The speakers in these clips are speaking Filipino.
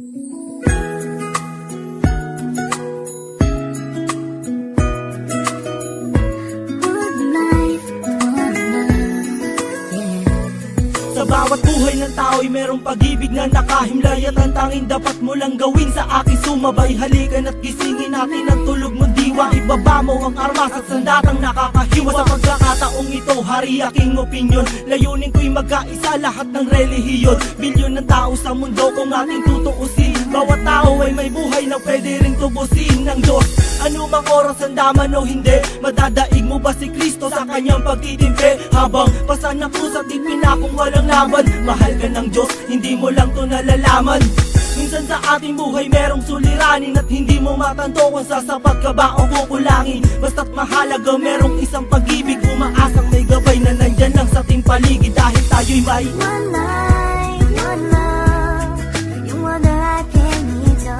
Sa bawat buhay ng tao'y merong pag-ibig na nakahimlay, at ang tanging dapat mo lang gawin sa akin sumabay. Halikan at gisingin natin ang tulog mong diwa. Ibaba mo ang armas at sandatang nakakahiwa. Sa pagkakataong ito, hari aking opinyon. Layunin ko'y magkaisa lahat ng relihiyon. Bilyon ng tao sa mundo kung ating tutuusin. Bawat tao ay may buhay na pwede ring tubusin ng Diyos. Ano mang oras ang daman o hindi, madadaig mo ba si Kristo sa kanyang pagtitimpi? Habang pasan ng krus at ipinakong walang laban, mahal ka ng Diyos, hindi mo lang to nalalaman. Minsan sa ating buhay merong suliranin at hindi mo matanto kung sasapat ka ba o kukulangin. Basta't mahalaga merong isang pag-ibig, umaasang may gabay na nandyan lang sa ating paligid. Dahil tayo'y may one life, one love， 用我的爱陪你走，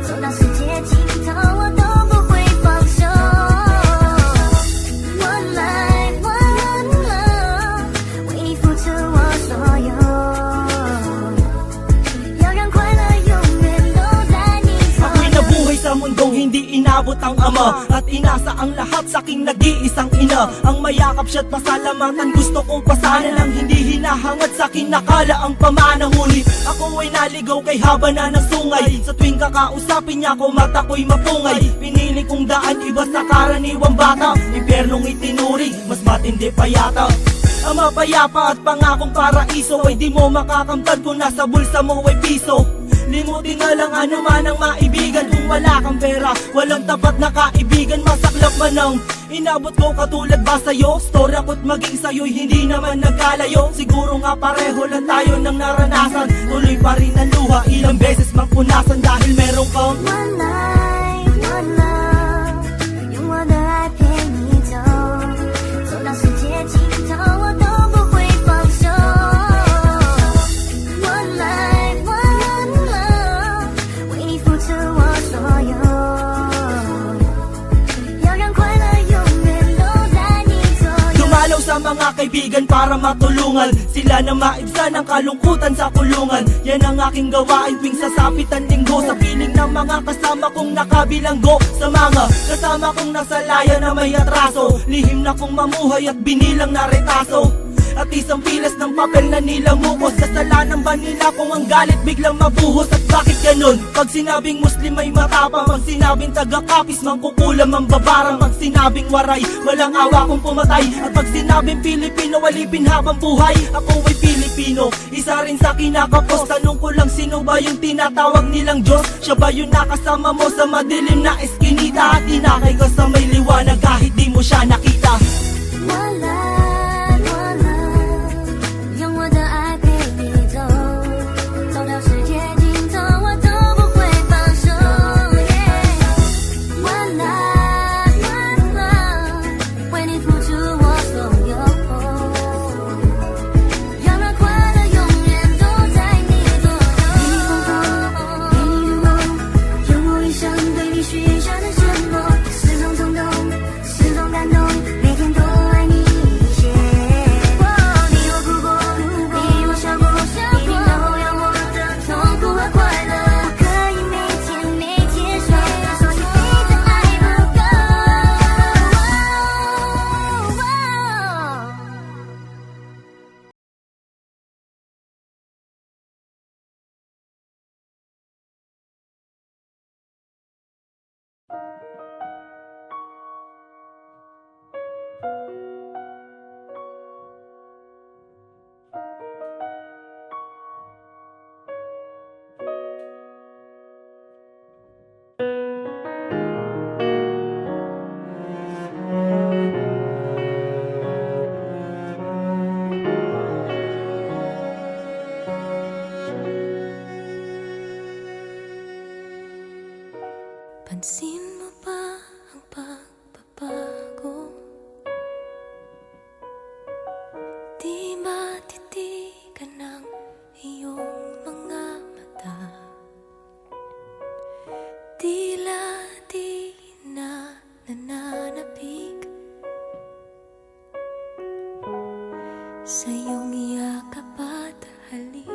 走到世界尽头我都不会放手。One life, one love， 为你付出我所有，要让快乐永远都在你左右。 Ako'y nabuhay sa mundong hindi inabot ang ama, at inasa ang lahat sa aking nag-iisang ina. Ang mayakap siya't pasalamatan, gusto kong pasanan ang hindi hinahangad sa akin nakala ang pamana. Ngunit ako ay naligaw kay haba na ng sungay. Sa tuwing kakausapin niya ko, mata ko'y mapungay. Pinili kong daan iba sa karaniwang bata, impyernong itinuri, mas matindi pa yata. Ang mapayapa at pangakong paraiso ay di mo makakamtan kung nasa bulsa mo ay piso. Limutin na lang ano man ang maibigan. Kung wala kang pera, walang tapat na kaibigan. Masaklap man ang inabot ko katulad ba sa'yo? Story ako't maging sa'yo'y hindi naman nagkalayo. Siguro nga pareho lang tayo ng naranasan. Tuloy pa rin ang luha, ilang beses mang punasan. Dahil meron kang one life, one love， 用我的爱陪你走，走到世界尽头我都不会放手。One life, one love， 为你付出我所有，要让快乐永远都在你左右。 dumalaw sa mga kaibigan para matulungan sila na maibsan ang kalungkutan sa kulungan. Yan ang aking gawain tuwing sasapit ang linggo, sa piling ng mga kasama kong nakabilanggo. Sa mga kasama kong nasa laya na may atraso, lihim na kong mamuhay at binilang na retaso. At isang pilas ng papel na nilamukos. Kasalanan ba nila kung ang galit biglang mabuhos? At bakit ganun? Pag sinabing Muslim ay matapang, pag sinabing taga-kapis mangkukulam ang babarang, pag sinabing waray walang awa kung pumatay, at pag sinabing Pilipino walipin habang buhay. Ako ay Pilipino, isa rin sa kinakapos. Tanong ko lang, sino ba yung tinatawag nilang Diyos? Siya ba yung nakasama mo sa madilim na eskinita, at inakay ka sa may liwanag kahit di mo siya nakita? One life, one love， 用我的爱陪你走，走到世界尽头我都不会放手。One life, one love， 为你付出我所有，要让快乐永远都在你左右。给你风风，给你雨梦，用我一生对你许下的承诺，始终冲动，始终感动，每天都爱你一些。你有哭过，你有笑过，一定都有我的痛苦和快乐。我可以每天每天说，说你的爱不够。Pansin mo ba ang pagbabago? Di matitigan ng iyong mga mata, tila di na nananapig sa iyong yakap at halik.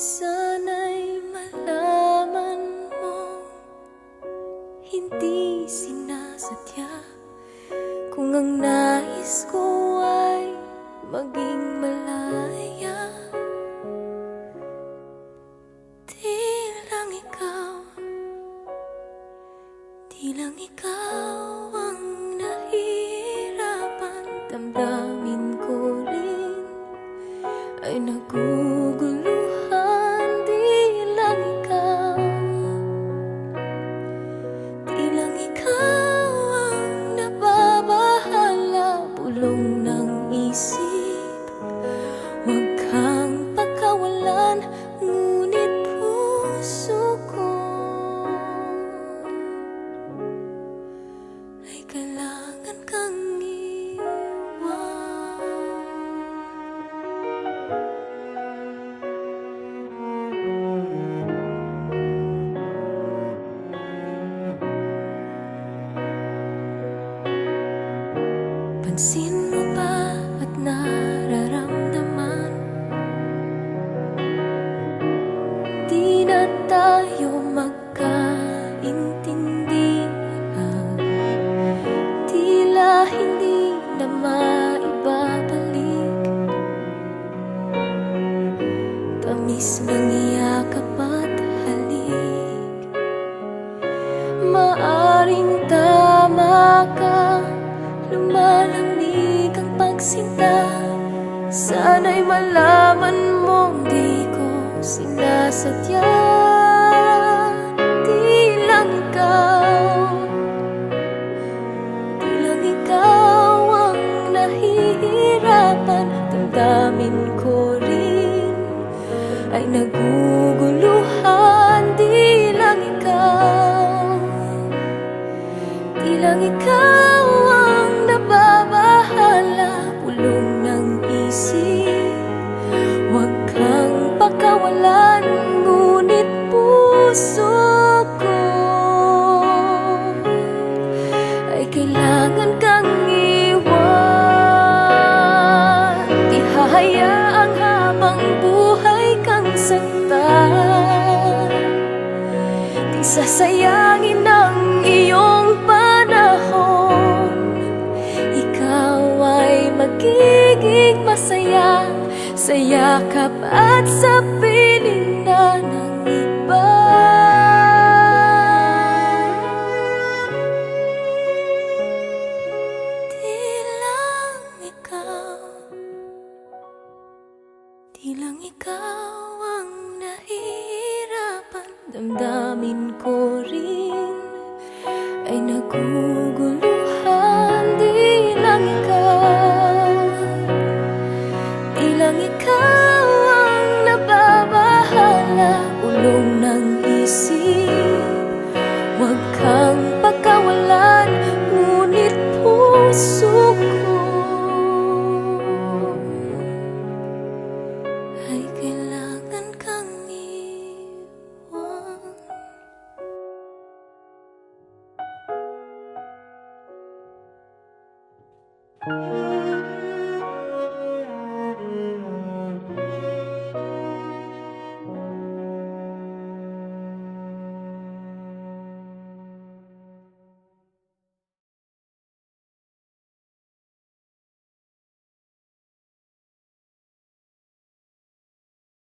Sana'y malaman mo, hindi sinasadya. Kung ang nais ko ay maging malaya, di lang ikaw, di lang ikaw ang nahihirapan. Damdamin ko rin ay naguguluhan. Di lang ikaw, di lang ikaw ang nababahala. Bulong ng isip, huwag kang pagkawalan, ngunit puso ko ay kailangan kang iwan. Pansin mo ba at nararamdaman, di na tayo magkaintindihan. Tila hindi na maibabalik tamis ng iyakap at halik. Maaring tama ka, lumalamig ang pagsinta. Sana'y malaman mong di ko sinasadya. Di lang ikaw, di lang ikaw ang nahihirapan. Damdamin ko rin ay naguguluhan. Di lang ikaw, di lang ikaw ang nababahala. Bulong ng isip, huwag kang pakawalan, ngunit puso ko ay kailangan kang iwan. Di hahayaang habang buhay kang saktan, di sasayangin ang iyong panahon. Ikaw ay magiging masaya sa yakap at sa piling na ng iba. Di lang ikaw, di lang ikaw ang nahihirapan. Damdamin ko rin ay nagugulo.